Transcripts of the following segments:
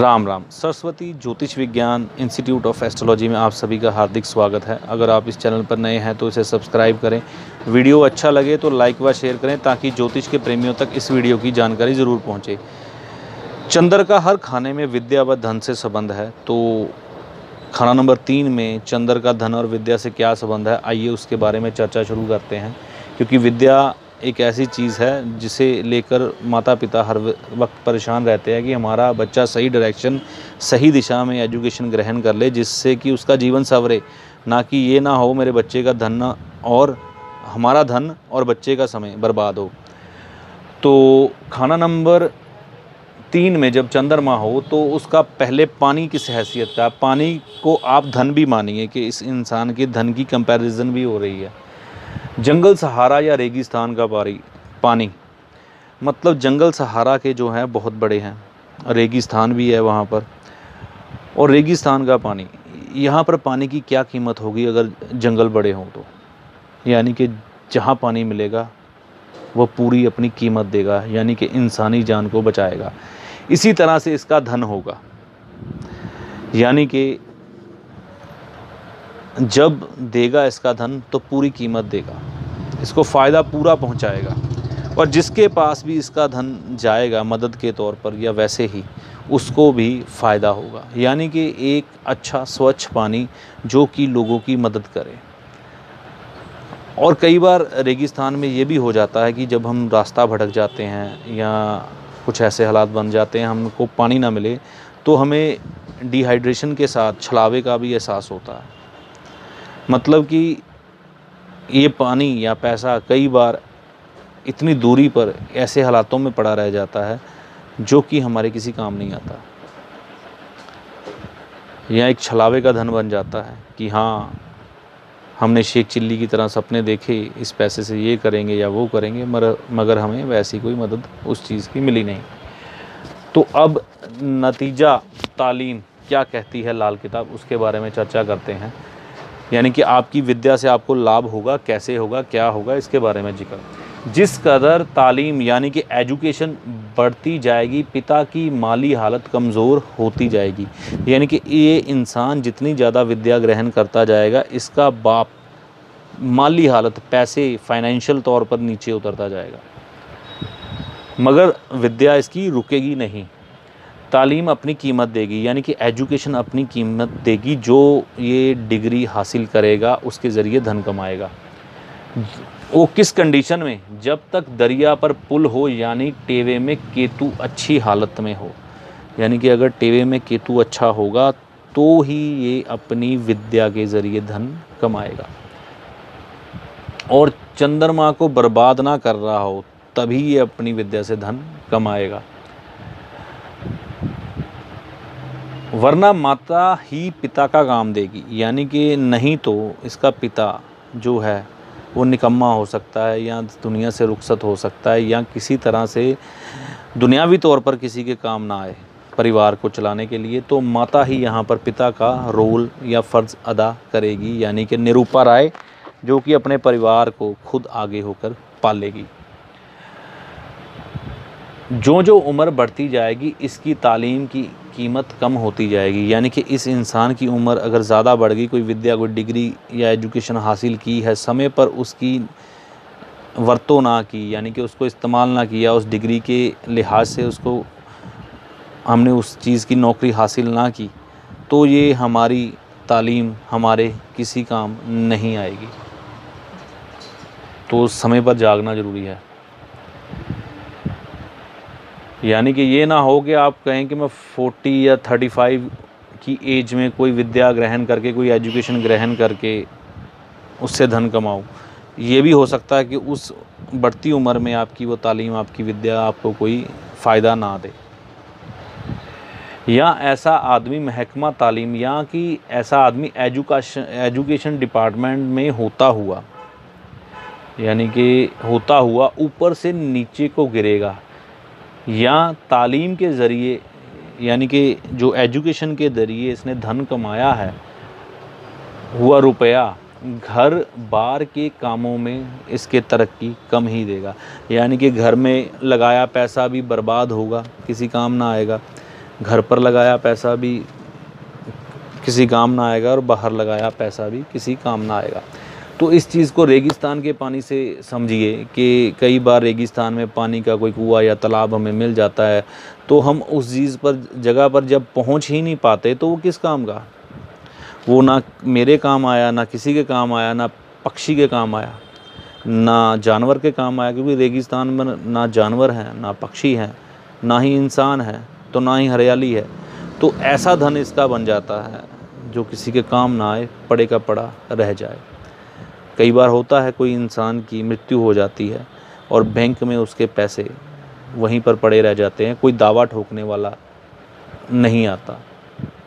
राम राम। सरस्वती ज्योतिष विज्ञान institute of astrology में आप सभी का हार्दिक स्वागत है। अगर आप इस चैनल पर नए हैं तो इसे सब्सक्राइब करें। वीडियो अच्छा लगे तो लाइक व शेयर करें ताकि ज्योतिष के प्रेमियों तक इस वीडियो की जानकारी ज़रूर पहुंचे। चंद्र का हर खाने में विद्या व धन से संबंध है, तो खाना नंबर 3 में चंद्र का धन और विद्या से क्या संबंध है, आइए उसके बारे में चर्चा शुरू करते हैं। क्योंकि विद्या एक ऐसी चीज़ है जिसे लेकर माता पिता हर वक्त परेशान रहते हैं कि हमारा बच्चा सही डायरेक्शन, सही दिशा में एजुकेशन ग्रहण कर ले, जिससे कि उसका जीवन संवरे। ना कि ये ना हो मेरे बच्चे का धन और हमारा धन और बच्चे का समय बर्बाद हो। तो खाना नंबर 3 में जब चंद्रमा हो तो उसका पहले पानी किस हैसियत का, पानी को आप धन भी मानिए कि इस इंसान के धन की कंपैरिजन भी हो रही है। जंगल सहारा या रेगिस्तान का पानी, मतलब जंगल सहारा के जो हैं बहुत बड़े हैं, रेगिस्तान भी है वहाँ पर, और रेगिस्तान का पानी, यहाँ पर पानी की क्या कीमत होगी अगर जंगल बड़े हों तो। यानी कि जहाँ पानी मिलेगा वह पूरी अपनी कीमत देगा, यानी कि इंसानी जान को बचाएगा। इसी तरह से इसका धन होगा, यानी कि जब देगा इसका धन तो पूरी कीमत देगा, इसको फ़ायदा पूरा पहुंचाएगा। और जिसके पास भी इसका धन जाएगा मदद के तौर पर या वैसे ही, उसको भी फ़ायदा होगा। यानी कि एक अच्छा स्वच्छ पानी जो कि लोगों की मदद करे। और कई बार रेगिस्तान में ये भी हो जाता है कि जब हम रास्ता भटक जाते हैं या कुछ ऐसे हालात बन जाते हैं हमको पानी ना मिले, तो हमें डिहाइड्रेशन के साथ छलावे का भी एहसास होता है। मतलब कि ये पानी या पैसा कई बार इतनी दूरी पर ऐसे हालातों में पड़ा रह जाता है जो कि हमारे किसी काम नहीं आता, या एक छलावे का धन बन जाता है कि हाँ, हमने शेख चिल्ली की तरह सपने देखे, इस पैसे से ये करेंगे या वो करेंगे, मगर हमें वैसी कोई मदद उस चीज़ की मिली नहीं। तो अब नतीजा तालीम क्या कहती है लाल किताब, उसके बारे में चर्चा करते हैं। यानी कि आपकी विद्या से आपको लाभ होगा, कैसे होगा, क्या होगा, इसके बारे में जिक्र। जिस कदर तालीम यानी कि एजुकेशन बढ़ती जाएगी, पिता की माली हालत कमज़ोर होती जाएगी। यानी कि ये इंसान जितनी ज़्यादा विद्या ग्रहण करता जाएगा, इसका बाप माली हालत, पैसे, फाइनेंशियल तौर पर नीचे उतरता जाएगा। मगर विद्या इसकी रुकेगी नहीं, तालीम अपनी कीमत देगी, यानी कि एजुकेशन अपनी कीमत देगी। जो ये डिग्री हासिल करेगा उसके ज़रिए धन कमाएगा। वो किस कंडीशन में? जब तक दरिया पर पुल हो, यानी टेवे में केतु अच्छी हालत में हो। यानी कि अगर टेवे में केतु अच्छा होगा तो ही ये अपनी विद्या के ज़रिए धन कमाएगा। और चंद्रमा को बर्बाद ना कर रहा हो तभी ये अपनी विद्या से धन कमाएगा। वरना माता ही पिता का काम देगी, यानी कि नहीं तो इसका पिता जो है वो निकम्मा हो सकता है, या दुनिया से रुखसत हो सकता है, या किसी तरह से दुनियावी तौर पर किसी के काम ना आए परिवार को चलाने के लिए। तो माता ही यहाँ पर पिता का रोल या फ़र्ज़ अदा करेगी, यानी कि निरूपा राय, जो कि अपने परिवार को खुद आगे होकर पालेगी। जो उम्र बढ़ती जाएगी इसकी तालीम की कीमत कम होती जाएगी। यानी कि इस इंसान की उम्र अगर ज़्यादा बढ़ गई, कोई विद्या, कोई डिग्री या एजुकेशन हासिल की है, समय पर उसकी वरतो ना की, यानी कि उसको इस्तेमाल ना किया, उस डिग्री के लिहाज से उसको हमने उस चीज़ की नौकरी हासिल ना की, तो ये हमारी तालीम हमारे किसी काम नहीं आएगी। तो समय पर जागना ज़रूरी है। यानी कि ये ना हो कि आप कहें कि मैं 40 या 35 की एज में कोई विद्या ग्रहण करके, कोई एजुकेशन ग्रहण करके उससे धन कमाऊँ। ये भी हो सकता है कि उस बढ़ती उम्र में आपकी वो तालीम, आपकी विद्या आपको कोई फ़ायदा ना दे। या ऐसा आदमी महकमा तालीम, या कि ऐसा आदमी एजुकेशन डिपार्टमेंट में होता हुआ, यानी कि होता हुआ ऊपर से नीचे को गिरेगा, या तालीम के ज़रिए, यानी कि जो एजुकेशन के ज़रिए इसने धन कमाया है, हुआ रुपया घर बार के कामों में इसके तरक्की कम ही देगा। यानी कि घर में लगाया पैसा भी बर्बाद होगा, किसी काम ना आएगा। घर पर लगाया पैसा भी किसी काम ना आएगा और बाहर लगाया पैसा भी किसी काम ना आएगा। तो इस चीज़ को रेगिस्तान के पानी से समझिए कि कई बार रेगिस्तान में पानी का कोई कुआँ या तालाब हमें मिल जाता है, तो हम उस चीज़ पर जगह पर जब पहुंच ही नहीं पाते तो वो किस काम का। वो ना मेरे काम आया, ना किसी के काम आया, ना पक्षी के काम आया, ना जानवर के काम आया, क्योंकि रेगिस्तान में ना जानवर हैं, ना पक्षी हैं, ना ही इंसान है, तो ना ही हरियाली है। तो ऐसा धन इसका बन जाता है जो किसी के काम ना आए, पड़े का पड़ा रह जाए। कई बार होता है कोई इंसान की मृत्यु हो जाती है और बैंक में उसके पैसे वहीं पर पड़े रह जाते हैं, कोई दावा ठोकने वाला नहीं आता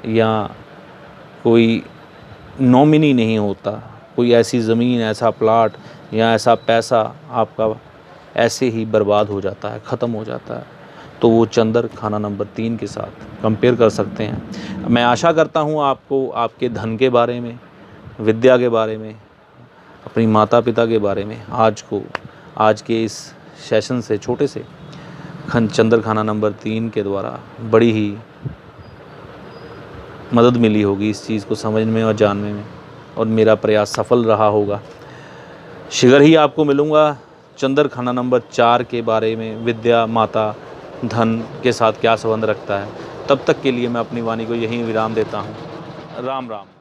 या कोई नॉमिनी नहीं होता, कोई ऐसी ज़मीन, ऐसा प्लाट या ऐसा पैसा आपका ऐसे ही बर्बाद हो जाता है, ख़त्म हो जाता है। तो वो चंदर खाना नंबर 3 के साथ कंपेयर कर सकते हैं। मैं आशा करता हूँ आपको आपके धन के बारे में, विद्या के बारे में, अपनी माता पिता के बारे में आज के इस सेशन से, छोटे से चंद्र खाना नंबर 3 के द्वारा बड़ी ही मदद मिली होगी इस चीज़ को समझने में और जानने में, और मेरा प्रयास सफल रहा होगा। शीघ्र ही आपको मिलूँगा चंद्र खाना नंबर 4 के बारे में, विद्या, माता, धन के साथ क्या संबंध रखता है। तब तक के लिए मैं अपनी वाणी को यहीं विराम देता हूँ। राम राम।